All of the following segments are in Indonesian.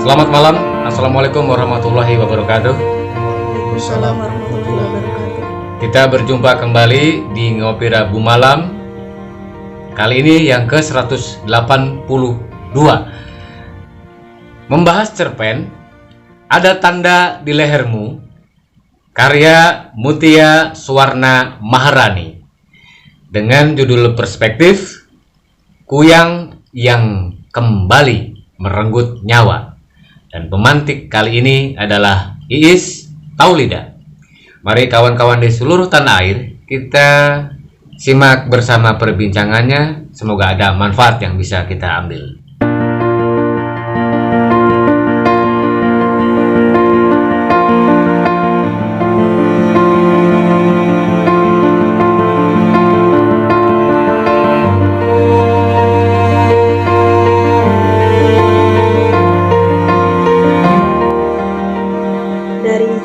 Selamat malam, Assalamualaikum warahmatullahi wabarakatuh. Waalaikumsalam warahmatullahi wabarakatuh. Kita berjumpa kembali di Ngopi Rabu Malam. Kali ini yang ke-182. Membahas cerpen Ada Tanda di Lehermu, karya Mutia Suwarna Maharani, dengan judul Perspektif, Kuyang yang Kembali Merenggut Nyawa. Dan pemantik kali ini adalah Iis Taulida. Mari kawan-kawan di seluruh tanah air, kita simak bersama perbincangannya. Semoga ada manfaat yang bisa kita ambil.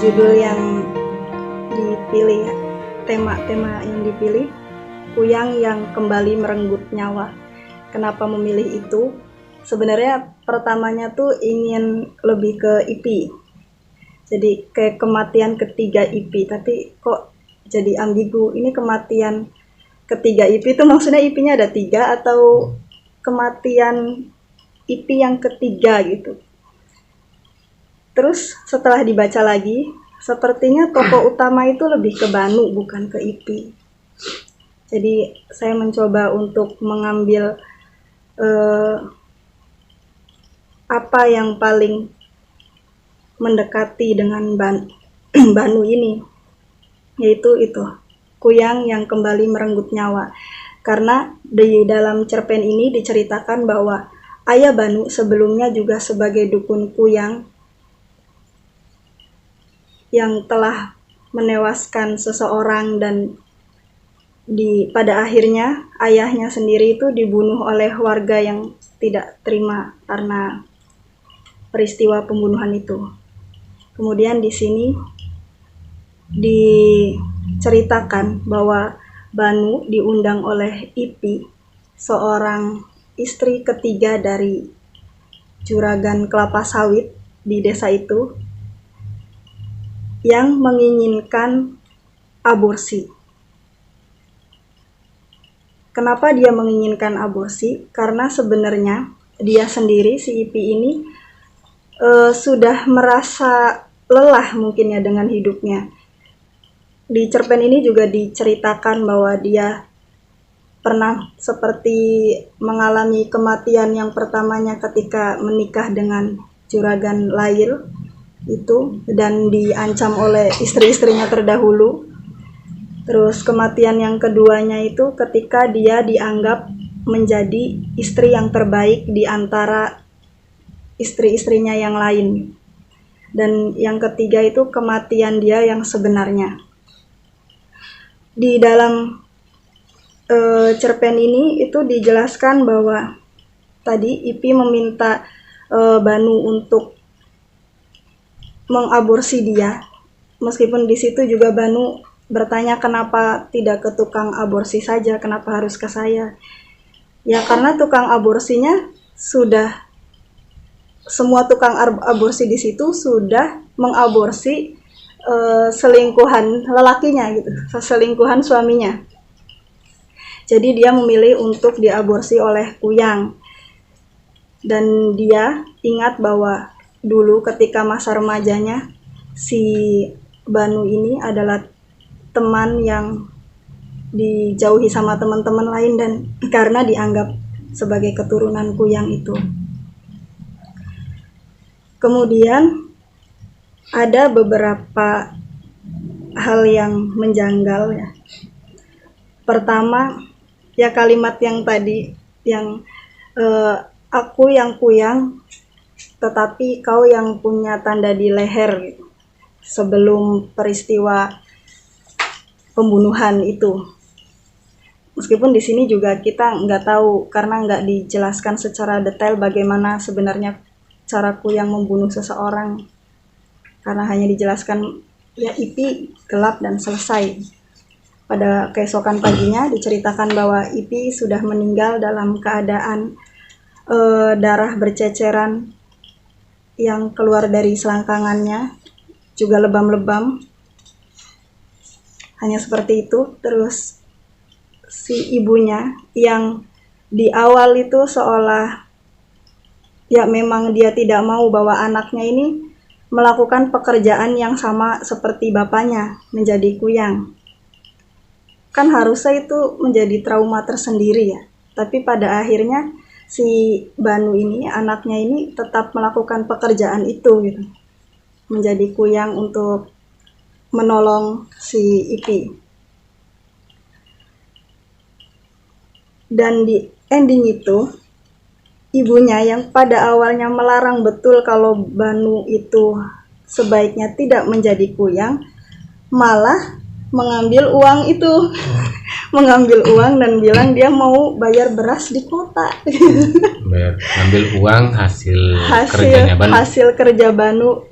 Judul yang dipilih, tema yang dipilih, Kuyang yang Kembali Merenggut Nyawa. Kenapa memilih itu? Sebenarnya pertamanya tuh ingin lebih ke IP, jadi kayak kematian ketiga IP, tapi kok jadi ambigu. Ini kematian ketiga IP itu maksudnya IP-nya ada 3 atau kematian IP yang ketiga gitu. Terus setelah dibaca lagi, sepertinya tokoh utama itu lebih ke Banu, bukan ke Ipi. Jadi saya mencoba untuk mengambil apa yang paling mendekati dengan Banu ini, yaitu itu, Kuyang yang Kembali Merenggut Nyawa. Karena di dalam cerpen ini diceritakan bahwa ayah Banu sebelumnya juga sebagai dukun Kuyang yang telah menewaskan seseorang, dan pada akhirnya ayahnya sendiri itu dibunuh oleh warga yang tidak terima karena peristiwa pembunuhan itu. Kemudian di sini diceritakan bahwa Banu diundang oleh Ipi, seorang istri ketiga dari juragan kelapa sawit di desa itu, yang menginginkan aborsi. Kenapa dia menginginkan aborsi? Karena sebenarnya dia sendiri, si Ipi ini, sudah merasa lelah mungkin ya dengan hidupnya. Di cerpen ini juga diceritakan bahwa dia pernah seperti mengalami kematian yang pertamanya ketika menikah dengan juragan Lail itu, dan diancam oleh istri-istrinya terdahulu. Terus kematian yang keduanya itu ketika dia dianggap menjadi istri yang terbaik di antara istri-istrinya yang lain. Dan yang ketiga itu kematian dia yang sebenarnya. Di dalam cerpen ini itu dijelaskan bahwa tadi Ipi meminta Banu untuk mengaborsi dia, meskipun di situ juga Banu bertanya kenapa tidak ke tukang aborsi saja, kenapa harus ke saya. Ya karena tukang aborsinya sudah, semua tukang aborsi di situ sudah mengaborsi selingkuhan lelakinya gitu, selingkuhan suaminya. Jadi dia memilih untuk diaborsi oleh Kuyang. Dan dia ingat bahwa dulu ketika masa remajanya, si Banu ini adalah teman yang dijauhi sama teman-teman lain, dan karena dianggap sebagai keturunan Kuyang itu. Kemudian ada beberapa hal yang menjanggal ya. Pertama, ya kalimat yang tadi, yang aku yang Kuyang tetapi kau yang punya tanda di leher gitu, sebelum peristiwa pembunuhan itu. Meskipun di sini juga kita nggak tahu karena nggak dijelaskan secara detail bagaimana sebenarnya cara Kuyang membunuh seseorang, karena hanya dijelaskan ya Ipi gelap dan selesai. Pada keesokan paginya diceritakan bahwa Ipi sudah meninggal dalam keadaan darah berceceran yang keluar dari selangkangannya juga lebam-lebam, hanya seperti itu. Terus si ibunya yang di awal itu seolah ya memang dia tidak mau bahwa anaknya ini melakukan pekerjaan yang sama seperti bapaknya, menjadi kuyang. Kan harusnya itu menjadi trauma tersendiri ya. Tapi pada akhirnya si Banu ini, anaknya ini tetap melakukan pekerjaan itu gitu. Menjadi kuyang untuk menolong si Ipi. Dan di ending itu, ibunya yang pada awalnya melarang betul kalau Banu itu sebaiknya tidak menjadi kuyang, malah mengambil uang itu. Mengambil uang dan bilang dia mau bayar beras di kota. Ambil uang hasil kerjanya Banu. Hasil kerja Banu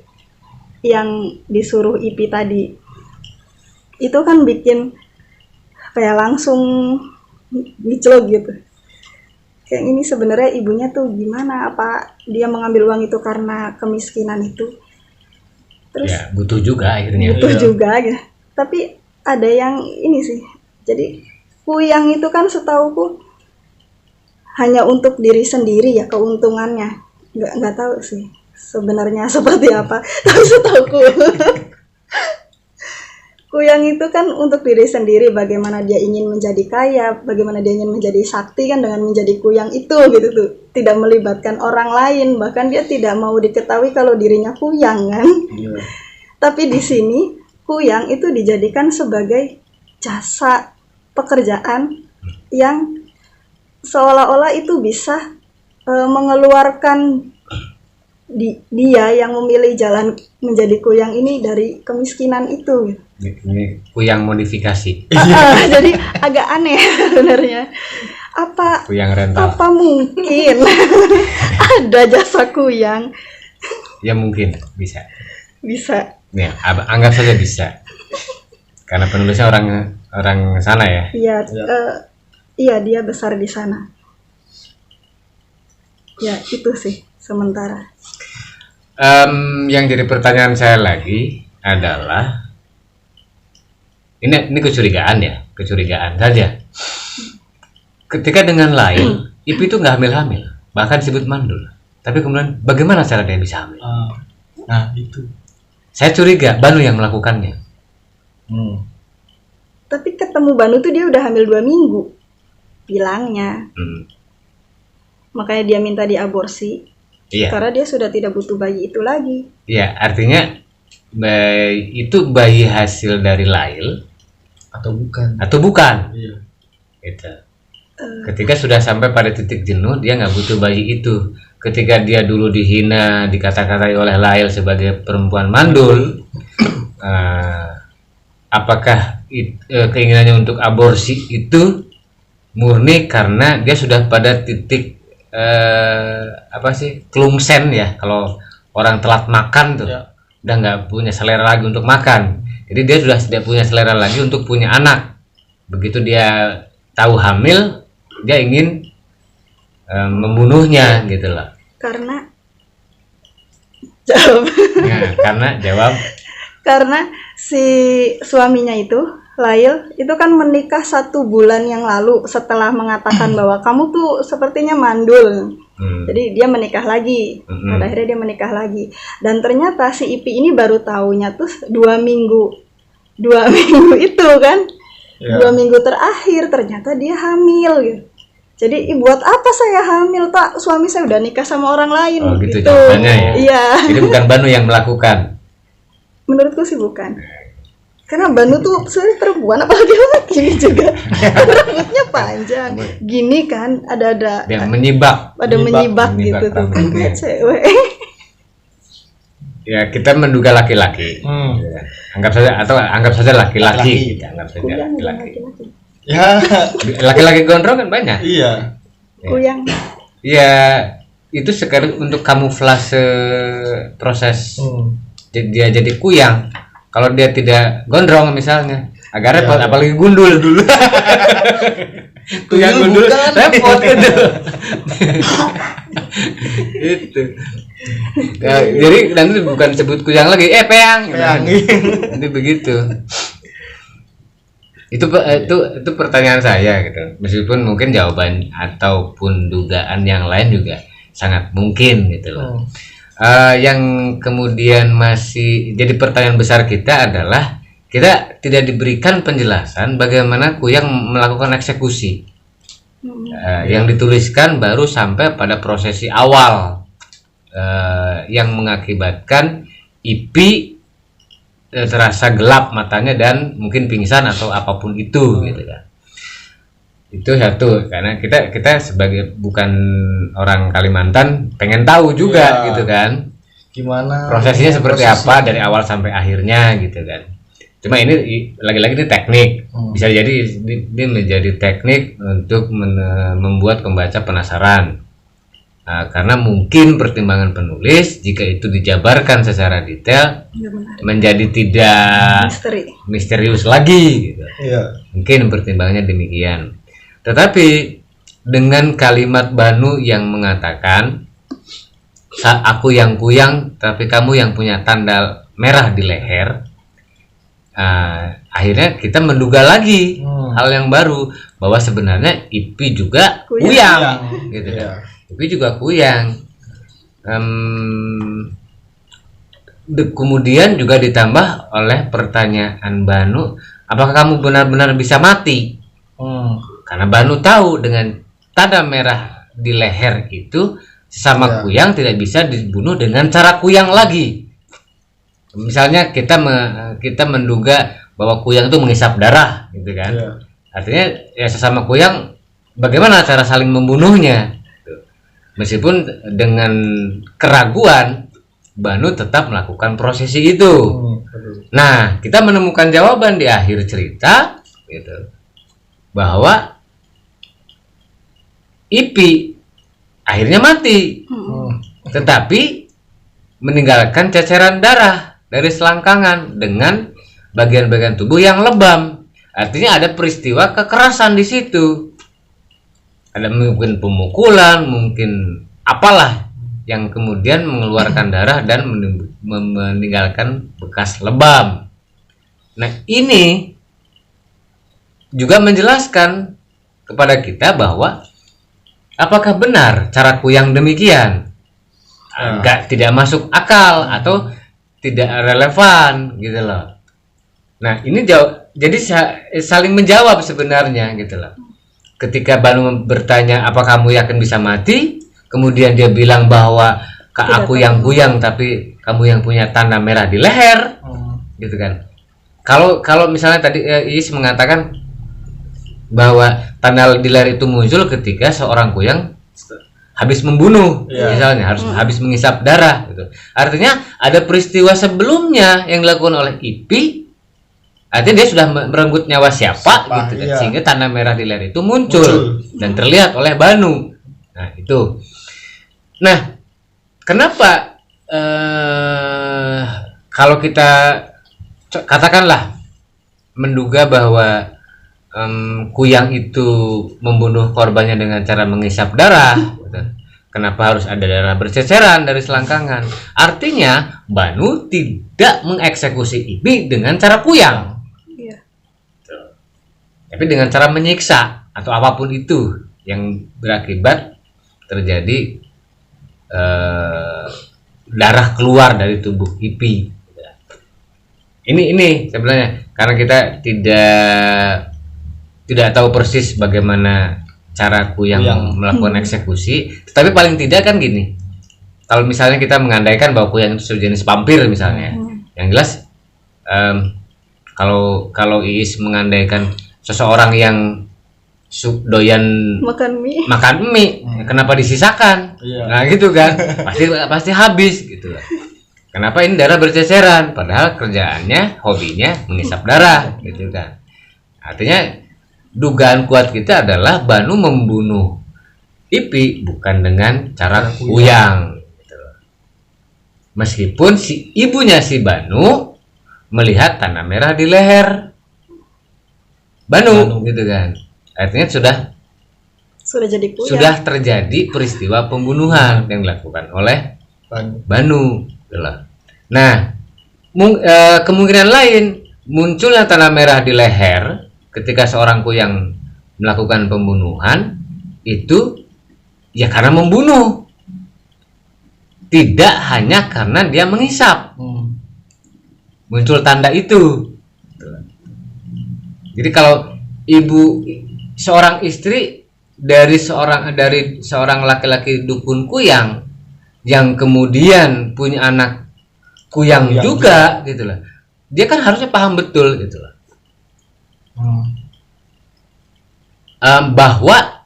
yang disuruh Ipi tadi. Itu kan bikin kayak langsung giclok gitu. Kayak ini sebenarnya ibunya tuh gimana? Apa dia mengambil uang itu karena kemiskinan itu? Terus Ya, butuh juga akhirnya. butuh juga ya. Tapi ada yang ini sih. Jadi kuyang itu kan setauku hanya untuk diri sendiri ya, keuntungannya. Nggak tahu sih sebenarnya seperti apa. Tapi setauku kuyang itu kan untuk diri sendiri, bagaimana dia ingin menjadi kaya, bagaimana dia ingin menjadi sakti kan dengan menjadi kuyang itu gitu tuh. Tidak melibatkan orang lain, bahkan dia tidak mau diketahui kalau dirinya kuyang kan. Tapi di sini kuyang itu dijadikan sebagai jasa pekerjaan yang seolah-olah itu bisa mengeluarkan dia yang memilih jalan menjadi kuyang ini dari kemiskinan itu. Ini kuyang modifikasi. Jadi agak aneh sebenarnya. Kuyang rental. Apa mungkin ada jasa kuyang? Ya mungkin bisa. Bisa. Ya, anggap saja bisa. Karena penulisnya orang sana ya. Iya, iya dia besar di sana. Ya itu sih sementara. Yang jadi pertanyaan saya lagi adalah ini kecurigaan saja. Ketika dengan lain, Ipi itu nggak hamil, bahkan disebut mandul. Tapi kemudian bagaimana cara dia bisa hamil? Nah itu. Saya curiga Banu yang melakukannya. Tapi ketemu Banu tuh dia udah hamil 2 minggu, bilangnya. Makanya dia minta diaborsi. Iya. Karena dia sudah tidak butuh bayi itu lagi. Iya, artinya itu bayi hasil dari Lail Atau bukan? Iya. Gitu. Ketika sudah sampai pada titik jenuh, dia nggak butuh bayi itu. Ketika dia dulu dihina, dikata-katai oleh Lail sebagai perempuan mandul, apakah keinginannya untuk aborsi itu murni karena dia sudah pada titik kelungsen ya, kalau orang telat makan tuh udah nggak punya selera lagi untuk makan, jadi dia sudah tidak punya selera lagi untuk punya anak. Begitu dia tahu hamil, dia ingin membunuhnya gitu loh. Karena jawab karena si suaminya itu Lail itu kan menikah 1 bulan yang lalu setelah mengatakan bahwa kamu tuh sepertinya mandul. Jadi dia menikah lagi. Pada akhirnya dia menikah lagi. Dan ternyata si Ipi ini baru tahunya tuh 2 minggu. 2 minggu itu kan. 2 minggu terakhir ternyata dia hamil gitu. Jadi buat apa saya hamil, Pak? Suami saya udah nikah sama orang lain. Oh gitu jawabannya ya. Iya. Jadi bukan Banu yang melakukan. Menurutku sih bukan. Karena Banu tuh sebenarnya perempuan, apalagi laki juga. Rambutnya panjang. Gini kan, ada Yang menyibak gitu tuh. Kan kayak cewek. Ya, kita menduga laki-laki. Ya. Anggap saja laki-laki. Anggap saja laki-laki. Ya. Laki-laki gondrong kan banyak. Iya. Kuyang. Iya, itu sekarang untuk kamuflase proses dia jadi kuyang. Kalau dia tidak gondrong misalnya, agak repot, Ya. apalagi gundul dulu. Kuyang gundul bukan. repot gitu. Itu. Ya, jadi nanti bukan sebut kuyang lagi, peang. Peang. Nanti begitu. Itu pertanyaan saya gitu. Meskipun mungkin jawaban ataupun dugaan yang lain juga sangat mungkin gitu loh. Yang kemudian masih jadi pertanyaan besar kita adalah kita tidak diberikan penjelasan bagaimana kuyang melakukan eksekusi. Yang dituliskan baru sampai pada prosesi awal yang mengakibatkan Ipi terasa gelap matanya dan mungkin pingsan atau apapun itu gitu kan. Itu satu, karena kita sebagai bukan orang Kalimantan pengen tahu juga Iya. gitu kan. Gimana Prosesnya seperti apa dari awal sampai akhirnya gitu kan. Cuma ini lagi-lagi ini teknik. Bisa jadi ini menjadi teknik untuk membuat pembaca penasaran. Karena mungkin pertimbangan penulis jika itu dijabarkan secara detail Ya, menarik. menjadi tidak Misteri. misterius lagi gitu. Iya. Mungkin pertimbangannya demikian. Tetapi dengan kalimat Banu yang mengatakan aku yang kuyang tapi kamu yang punya tanda merah di leher, akhirnya kita menduga lagi hal yang baru bahwa sebenarnya Ipi juga kuyang gitu kan. Iya. Ipi juga kuyang. Kemudian juga ditambah oleh pertanyaan Banu, apakah kamu benar-benar bisa mati? Karena Banu tahu dengan tanda merah di leher itu sesama kuyang tidak bisa dibunuh dengan cara kuyang lagi. Misalnya kita menduga bahwa kuyang itu menghisap darah gitu kan. Iya. Artinya ya sesama kuyang bagaimana cara saling membunuhnya? Meskipun dengan keraguan Banu tetap melakukan prosesi itu. Nah, kita menemukan jawaban di akhir cerita gitu. Bahwa Ipi akhirnya mati. Tetapi meninggalkan ceceran darah dari selangkangan dengan bagian-bagian tubuh yang lebam. Artinya ada peristiwa kekerasan di situ. Ada mungkin pemukulan, mungkin apalah yang kemudian mengeluarkan darah dan meninggalkan bekas lebam. Nah, ini juga menjelaskan kepada kita bahwa apakah benar cara kuyang demikian? Tidak masuk akal atau tidak relevan gitu loh. Nah, ini jadi saling menjawab sebenarnya gitu loh. Ketika Banu bertanya, apa kamu yakin bisa mati? Kemudian dia bilang bahwa aku yang kuyang tapi kamu yang punya tanda merah di leher, gitu kan? Kalau misalnya tadi Iis mengatakan bahwa tanda di leher itu muncul ketika seorang kuyang habis membunuh, misalnya habis menghisap darah, gitu. Artinya ada peristiwa sebelumnya yang dilakukan oleh Ipi. Artinya dia sudah merenggut nyawa siapa gitu kan, sehingga tanda merah di leher itu muncul dan terlihat oleh Banu. Nah itu. Nah, kenapa kalau kita katakanlah menduga bahwa kuyang itu membunuh korbannya dengan cara menghisap darah, gitu. Kenapa harus ada darah berceceran dari selangkangan? Artinya Banu tidak mengeksekusi Ipi dengan cara kuyang. Tapi dengan cara menyiksa atau apapun itu yang berakibat terjadi darah keluar dari tubuh Ipi. Ini sebenarnya karena kita tidak tahu persis bagaimana cara kuyang melakukan eksekusi, tetapi paling tidak kan gini. Kalau misalnya kita mengandaikan bahwa kuyang itu sejenis vampir misalnya, yang jelas kalau Iis mengandaikan seseorang yang doyan makan mie, kenapa disisakan? Nah gitu kan, pasti habis gitu. Kenapa ini darah berceceran? Padahal kerjaannya, hobinya menghisap darah, gitu kan. Artinya dugaan kuat kita adalah Banu membunuh Ipi bukan dengan cara kuyang. Gitu. Meskipun si ibunya si Banu melihat tanda merah di leher. Banu gitu kan. Artinya Sudah jadi kuyang. sudah terjadi peristiwa pembunuhan yang dilakukan oleh Banu itulah. Nah, kemungkinan lain munculnya tanda merah di leher ketika seorang kuyang melakukan pembunuhan itu ya karena membunuh, tidak hanya karena dia menghisap. Muncul tanda itu. Jadi kalau seorang istri dari seorang laki-laki dukun kuyang yang kemudian punya anak kuyang juga gitu lah, dia kan harusnya paham betul gitu lah, bahwa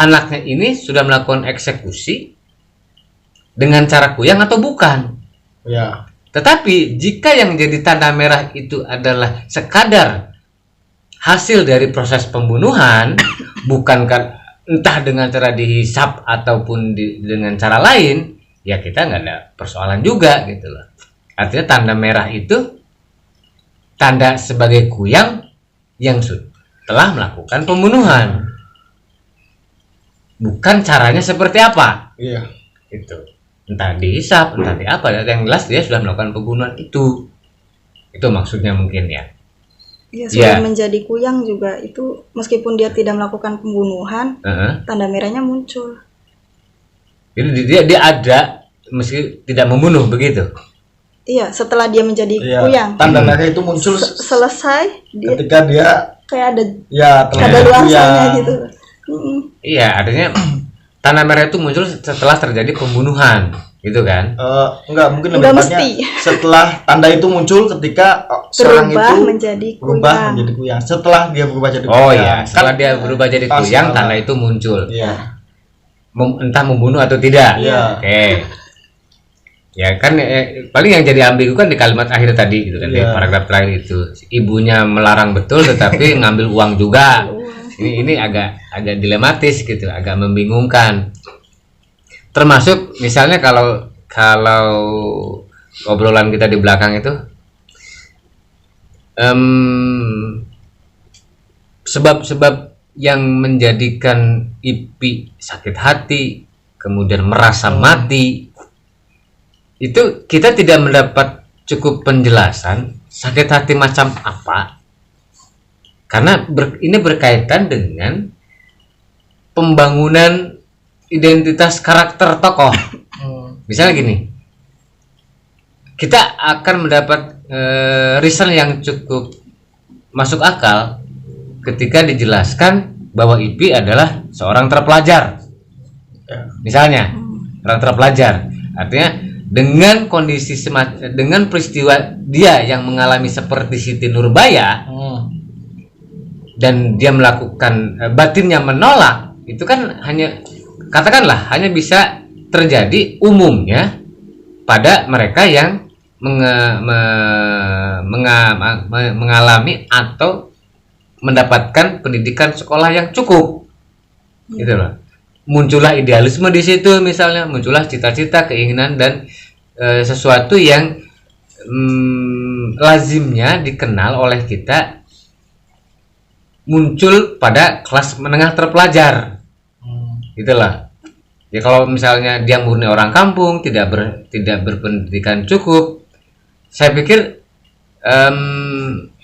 anaknya ini sudah melakukan eksekusi dengan cara kuyang atau bukan. Ya. Tetapi jika yang jadi tanda merah itu adalah sekadar hasil dari proses pembunuhan, bukan entah dengan cara dihisap ataupun dengan cara lain, ya kita nggak ada persoalan juga gitu loh. Artinya tanda merah itu tanda sebagai kuyang yang telah melakukan pembunuhan, bukan caranya seperti apa. Iya. Itu entah dihisap, entah di apa, yang jelas dia sudah melakukan pembunuhan itu maksudnya mungkin ya. Iya, sudah menjadi kuyang juga itu, meskipun dia tidak melakukan pembunuhan, tanda merahnya muncul. Jadi dia ada meski tidak membunuh begitu. Iya, setelah dia menjadi kuyang. Tanda merah itu muncul selesai ketika dia kayak ada luasannya gitu. Iya, artinya tanda merah itu muncul setelah terjadi pembunuhan, gitu kan? Enggak, mungkin lebih tepatnya setelah tanda itu muncul ketika seorang itu berubah menjadi kuyang. Setelah dia berubah jadi kuyang. Oh iya, setelah dia berubah jadi kuyang, tanda itu muncul. Iya. Entah membunuh atau tidak. Iya. Oke. Ya kan paling yang jadi ambigu kan di kalimat akhir tadi gitu kan, di paragraf terakhir itu. Ibunya melarang betul tetapi ngambil uang juga. Ini agak dilematis gitu, agak membingungkan. Termasuk misalnya kalau obrolan kita di belakang itu sebab-sebab yang menjadikan Ipi sakit hati kemudian merasa mati itu kita tidak mendapat cukup penjelasan sakit hati macam apa, karena ini berkaitan dengan pembangunan identitas karakter tokoh. Misalnya gini, kita akan mendapat reason yang cukup masuk akal ketika dijelaskan bahwa Ipi adalah seorang terpelajar. Misalnya, orang terpelajar, artinya dengan kondisi dengan peristiwa dia yang mengalami seperti Siti Nurbaya dan dia melakukan batinnya menolak, itu kan hanya katakanlah hanya bisa terjadi umumnya pada mereka yang mengalami atau mendapatkan pendidikan sekolah yang cukup, gitu loh. Muncullah idealisme di situ, misalnya muncullah cita-cita, keinginan dan sesuatu yang lazimnya dikenal oleh kita muncul pada kelas menengah terpelajar, gitulah. Ya kalau misalnya dia murni orang kampung, tidak berpendidikan cukup, saya pikir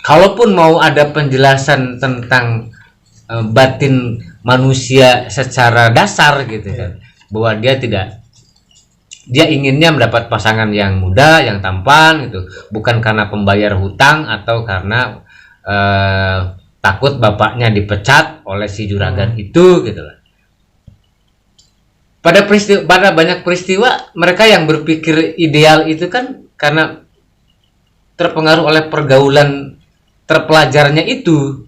kalaupun mau ada penjelasan tentang batin manusia secara dasar gitu kan, bahwa dia inginnya mendapat pasangan yang muda, yang tampan gitu, bukan karena pembayar hutang atau karena takut bapaknya dipecat oleh si juragan itu gitu lah. Pada banyak peristiwa mereka yang berpikir ideal itu kan karena terpengaruh oleh pergaulan terpelajarnya itu,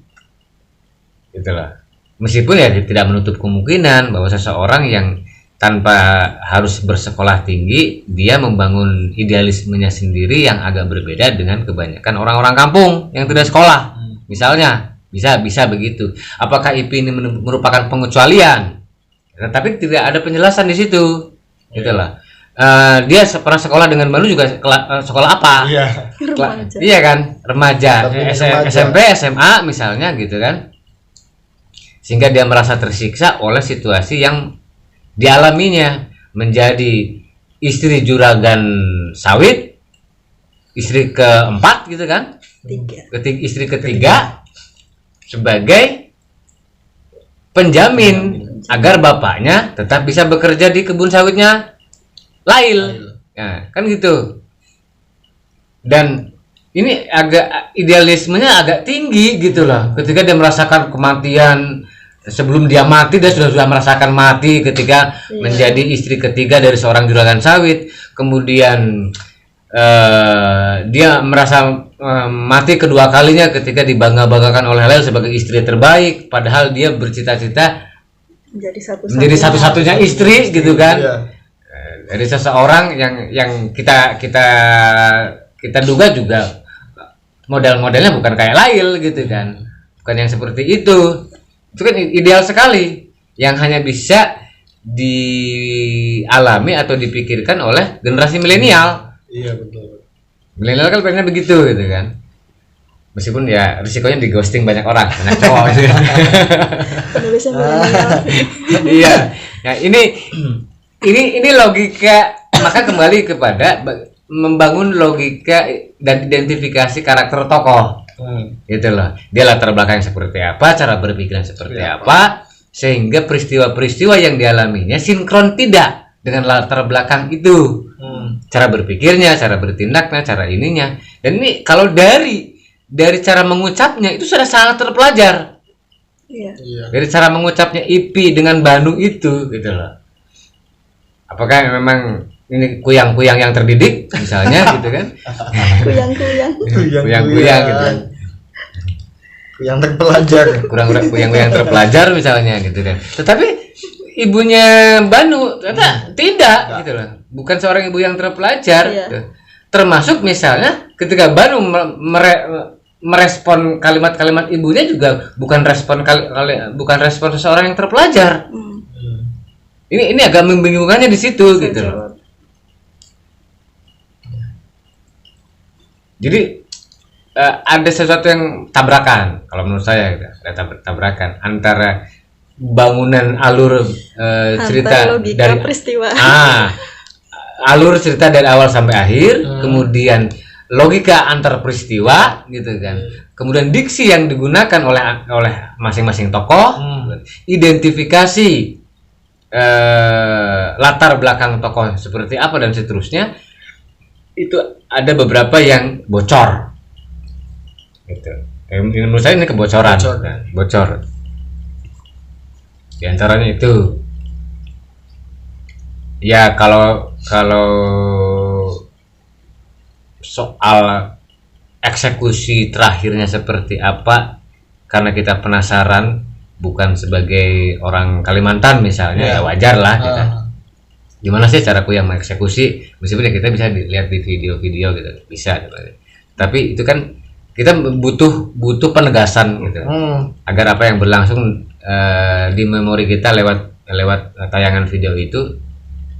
gitulah. Meskipun ya tidak menutup kemungkinan bahwa seseorang yang tanpa harus bersekolah tinggi, dia membangun idealismenya sendiri yang agak berbeda dengan kebanyakan orang-orang kampung yang tidak sekolah. Misalnya, bisa begitu. Apakah Ipi ini merupakan pengecualian? Tapi tidak ada penjelasan di situ, gitulah. dia pernah sekolah dengan Banu juga sekolah apa? Iya. Remaja. Iya kan, remaja, Remaja. SMP, SMA misalnya gitu kan. Sehingga dia merasa tersiksa oleh situasi yang dialaminya, menjadi istri juragan sawit, istri keempat gitu kan, istri ketiga sebagai penjamin agar bapaknya tetap bisa bekerja di kebun sawitnya Lail. Nah, kan gitu. Dan ini agak idealismenya agak tinggi gitu loh. Ketika dia merasakan kematian, sebelum dia mati dia sudah merasakan mati ketika menjadi istri ketiga dari seorang juragan sawit. Kemudian dia merasa mati kedua kalinya ketika dibangga-banggakan oleh Lail sebagai istri terbaik, padahal dia bercita-cita menjadi satu-satunya istri gitu kan. Iya. Dari seseorang yang kita duga juga model-modelnya bukan kayak Lail gitu kan, bukan yang seperti itu kan ideal sekali, yang hanya bisa dialami atau dipikirkan oleh generasi milenial. Iya betul. Milenial kan pengennya begitu gitu kan, meskipun ya risikonya di ghosting banyak orang, banyak cowok gitu kan. Penulisnya milenial. Iya, nah ini logika, maka kembali kepada membangun logika dan identifikasi karakter tokoh. Gitu loh. Dia latar belakang seperti apa, cara berpikirnya seperti apa, sehingga peristiwa-peristiwa yang dialaminya sinkron tidak dengan latar belakang itu. Cara berpikirnya, cara bertindaknya, cara ininya. Dan ini kalau dari cara mengucapnya itu sudah sangat terpelajar. Iya. Dari cara mengucapnya Ipi dengan Banu itu gitu loh. Apakah memang ini kuyang-kuyang yang terdidik misalnya gitu kan? Kuyang-kuyang gitu. Yang terpelajar. Kuyang-kuyang terpelajar misalnya gitu kan. Tetapi ibunya Banu ternyata tidak gitu loh. Bukan seorang ibu yang terpelajar. Iya. Gitu. Termasuk misalnya ketika Banu merespon kalimat-kalimat ibunya juga bukan respon seseorang yang terpelajar. Ini agak membingungkannya di situ gitu loh. Jadi ada sesuatu yang tabrakan kalau menurut saya gitu. Ada tabrakan antara bangunan alur cerita dari peristiwa. Alur cerita dari awal sampai akhir, kemudian logika antar peristiwa gitu kan. Kemudian diksi yang digunakan oleh masing-masing tokoh, identifikasi latar belakang tokoh seperti apa dan seterusnya, itu ada beberapa yang bocor gitu. Menurut saya ini kebocoran, bocor. Di antaranya itu ya kalau soal eksekusi terakhirnya seperti apa, karena kita penasaran, bukan sebagai orang Kalimantan misalnya, ya wajar lah kita. Gimana sih cara Kuyang mengeksekusi, meskipun ya kita bisa dilihat di video-video gitu, bisa gitu. Tapi itu kan kita butuh penegasan gitu, agar apa yang berlangsung di memori kita lewat tayangan video itu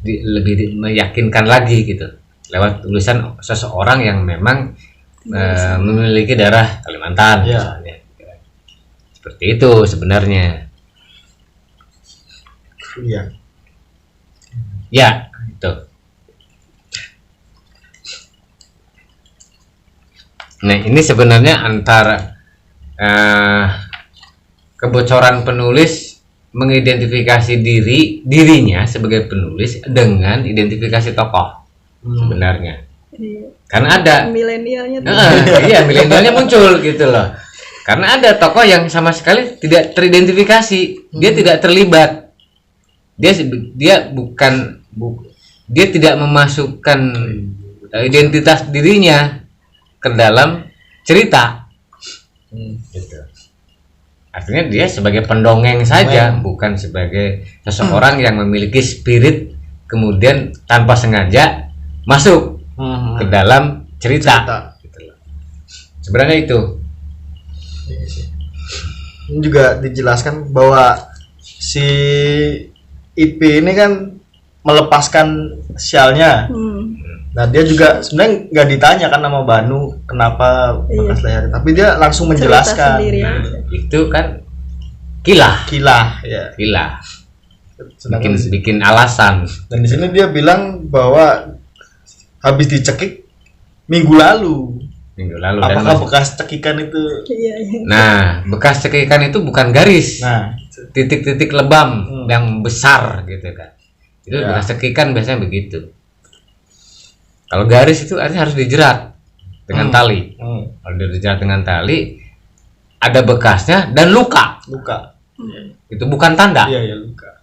lebih meyakinkan lagi gitu, lewat tulisan seseorang yang memang memiliki darah Kalimantan misalnya. Seperti itu sebenarnya. Iya. Ya, itu. Nah, ini sebenarnya antara kebocoran penulis mengidentifikasi dirinya sebagai penulis dengan identifikasi tokoh sebenarnya. Karena ada milenialnya iya, milenialnya muncul gitu loh. Karena ada tokoh yang sama sekali tidak teridentifikasi, dia tidak terlibat. Dia tidak memasukkan identitas dirinya ke dalam cerita. Gitu. Artinya dia sebagai pendongeng saja, bukan sebagai seseorang yang memiliki spirit kemudian tanpa sengaja masuk ke dalam cerita. Gitu loh. Sebenarnya itu. Ini juga dijelaskan bahwa si IP ini kan melepaskan sialnya. Nah dia juga sebenarnya nggak ditanya kan sama Banu kenapa bekas leher, tapi dia langsung menjelaskan. Itu kan kilah ya. Bikin alasan. Dan di sini dia bilang bahwa habis dicekik minggu lalu. Apakah bekas cekikan itu? Nah, bekas cekikan itu bukan garis. Nah, titik-titik lebam yang besar gitu kan. Itu bekas cekikan biasanya begitu. Kalau garis itu artinya harus dijerat dengan tali. Kalau dijerat dengan tali ada bekasnya dan luka. Itu bukan tanda. Iya, luka.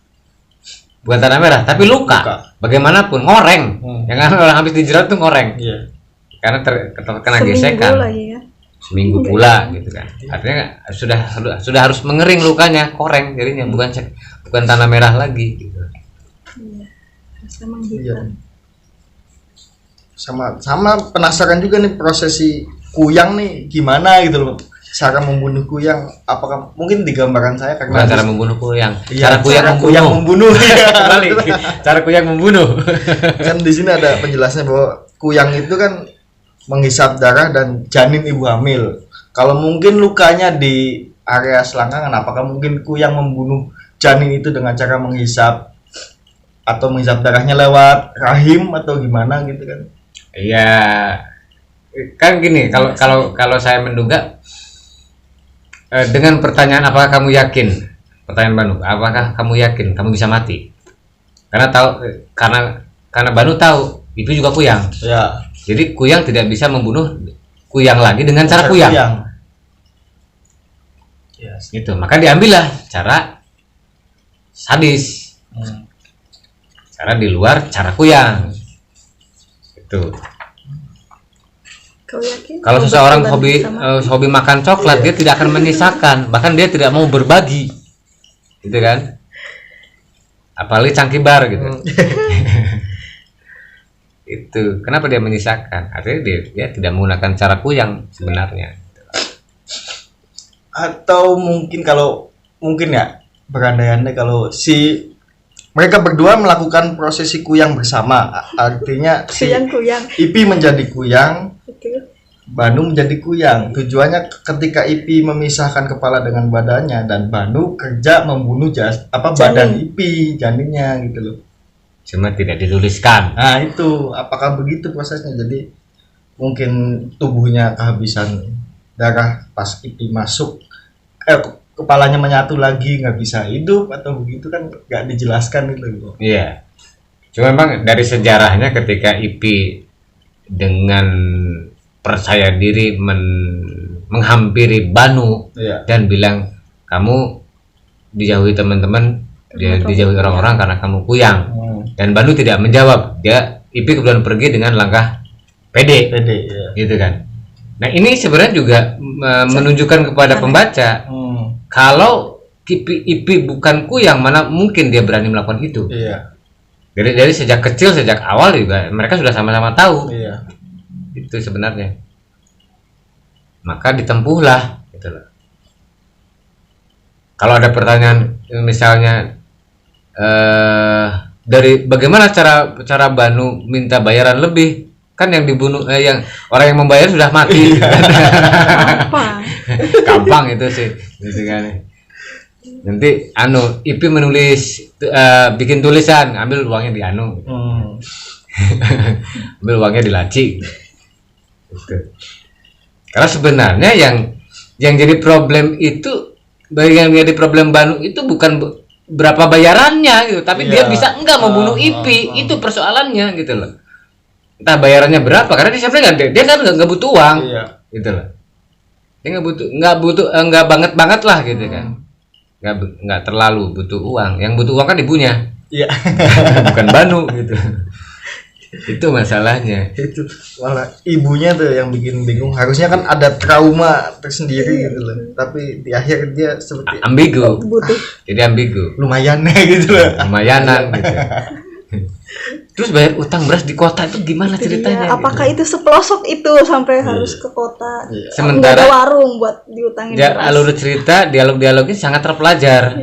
Bukan tanda merah, tapi luka. Bagaimanapun ngoreng. Yang kan orang habis dijerat tuh ngoreng. Iya. Karena kena gesekan. Seminggu pula gitu kan. Artinya sudah harus mengering lukanya, koreng jadinya bukan tanah merah lagi gitu. Iya. Sama penasaran juga nih prosesi kuyang nih gimana gitu loh. Cara membunuh kuyang, apakah mungkin di gambaran saya karena cara membunuh kuyang. Cara kuyang membunuh. Cara kuyang membunuh. Kan di sini ada penjelasannya bahwa kuyang itu kan menghisap darah dan janin ibu hamil. Kalau mungkin lukanya di area selangkangan, apakah mungkin kuyang membunuh janin itu dengan cara menghisap atau menghisap darahnya lewat rahim atau gimana gitu kan? Iya, kan gini. Kalau saya menduga dengan pertanyaan apakah kamu yakin? Pertanyaan Banu, apakah kamu yakin kamu bisa mati? Karena Banu tahu itu juga kuyang. Ya. Jadi kuyang tidak bisa membunuh kuyang lagi dengan cara kuyang. Yes. Gitu. Maka diambillah cara sadis. Cara di luar cara kuyang. Itu. Kalau seseorang hobi makan coklat, dia tidak akan menyisakan, bahkan dia tidak mau berbagi. Gitu kan? Apalagi cangki bar gitu. Itu kenapa dia menyisakan? Artinya dia tidak menggunakan cara kuyang sebenarnya. Atau mungkin berandai-andai kalau mereka berdua melakukan prosesi kuyang bersama, artinya kuyang. Ipi menjadi kuyang, Banu menjadi kuyang. Tujuannya ketika Ipi memisahkan kepala dengan badannya dan Banu kerja membunuh badan Ipi, janinnya gitu loh. Cuma tidak dituliskan. Nah itu apakah begitu prosesnya? Jadi mungkin tubuhnya kehabisan darah pas Ipi masuk, kepalanya menyatu lagi nggak bisa hidup atau begitu kan nggak dijelaskan gitu. Iya. Cuma memang dari sejarahnya ketika Ipi dengan percaya diri menghampiri Banu dan bilang kamu dijauhi teman-teman, dijauhi orang-orang karena kamu kuyang. Dan Banu tidak menjawab. Ipi kemudian pergi dengan langkah pede gitu kan. Nah ini sebenarnya juga menunjukkan kepada pembaca kalau Ipi bukan kuyang, mana mungkin dia berani melakukan itu. Iya. Jadi sejak kecil, sejak awal juga mereka sudah sama-sama tahu. Iya. Itu sebenarnya. Maka ditempuhlah gitu loh. Kalau ada pertanyaan misalnya dari bagaimana cara Banu minta bayaran lebih, kan yang dibunuh yang orang yang membayar sudah mati gitu kan. Gampang itu sih gitu kan. Nanti Ipi menulis bikin tulisan, ambil uangnya di ambil uangnya di laci gitu. Karena sebenarnya yang jadi problem itu, yang jadi problem Banu itu bukan berapa bayarannya gitu, tapi dia bisa enggak membunuh Ipi, itu persoalannya gitu loh. Entah bayarannya berapa, karena dia sebenarnya dia kan nggak butuh uang, gitu loh. Dia nggak banget lah gitu kan, nggak terlalu butuh uang. Yang butuh uang kan ibunya, bukan Banu gitu. Itu masalahnya. Itu malah ibunya tuh yang bikin bingung. Harusnya kan ada trauma tersendiri gitu loh. Tapi di akhir dia seperti ambigu. Jadi ambigu. Lumayan gitu loh. Lumayanan gitu. Terus bayar utang beras di kota itu gimana ceritanya? Apakah itu sepelosok itu sampai harus ke kota? Sementara ada warung buat diutangin beras. Alur cerita, dialognya sangat terpelajar.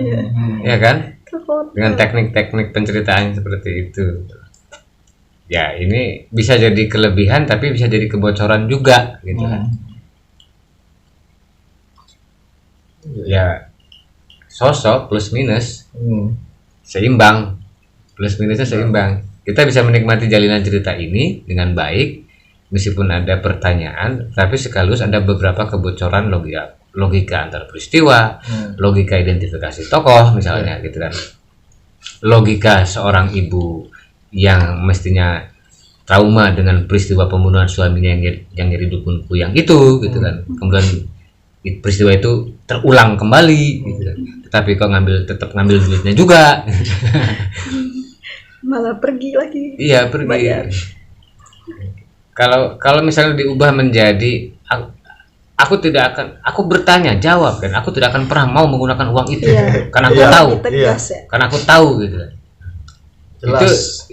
Ya kan? foto. dengan teknik-teknik penceritaan seperti itu. Ya, ini bisa jadi kelebihan tapi bisa jadi kebocoran juga gitu kan. Ya, sosok plus minus seimbang, plus minusnya seimbang. Kita bisa menikmati jalinan cerita ini dengan baik meskipun ada pertanyaan, tapi sekaligus ada beberapa kebocoran logika antar peristiwa, logika identifikasi tokoh misalnya gitu kan. Logika seorang ibu yang mestinya trauma dengan peristiwa pembunuhan suaminya yang jadi dukun kuyang itu gitu kan. Kemudian peristiwa itu terulang kembali gitu kan. Tetapi kok tetap ngambil duitnya juga. Malah pergi lagi. Iya, pergi. Bayar. Kalau misalnya diubah menjadi aku bertanya jawab dan aku tidak akan pernah mau menggunakan uang itu karena aku tahu Tegas ya. karena aku tahu gitu. Jelas.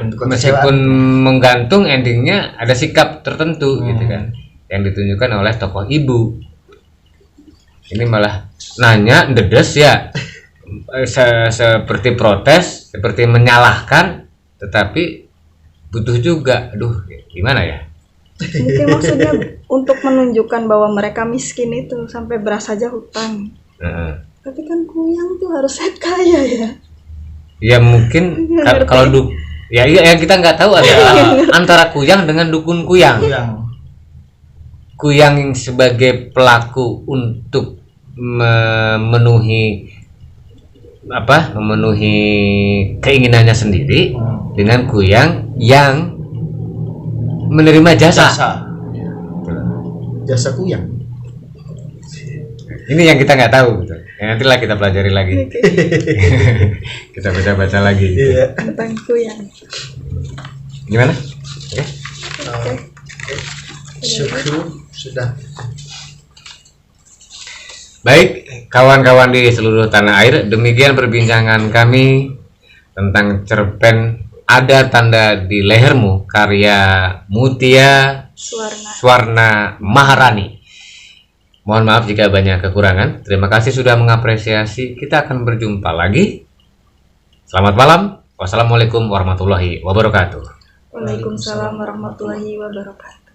Itu meskipun menggantung endingnya ada sikap tertentu gitu kan yang ditunjukkan oleh tokoh ibu. Ini malah nanya dedes ya, seperti protes, seperti menyalahkan, tetapi butuh juga. Aduh, gimana ya? Mungkin maksudnya untuk menunjukkan bahwa mereka miskin itu sampai beras saja hutang. Tapi kan kuyang tuh harus kaya ya. Ya mungkin kalau ya kita nggak tahu ada antara kuyang dengan dukun kuyang. Kuyang yang sebagai pelaku untuk memenuhi keinginannya sendiri dengan kuyang yang menerima jasa kuyang. Ini yang kita nggak tahu gitu. Ya, nantilah kita pelajari lagi. Kita baca lagi. Iya. Tentang kuyang. Gimana? Oke. Syukur sudah. Baik, kawan-kawan di seluruh tanah air, demikian perbincangan kami tentang cerpen Ada Tanda di Lehermu karya Mutia Suwarna Maharani. Mohon maaf jika banyak kekurangan. Terima kasih sudah mengapresiasi. Kita akan berjumpa lagi. Selamat malam. Wassalamualaikum warahmatullahi wabarakatuh. Waalaikumsalam warahmatullahi wabarakatuh.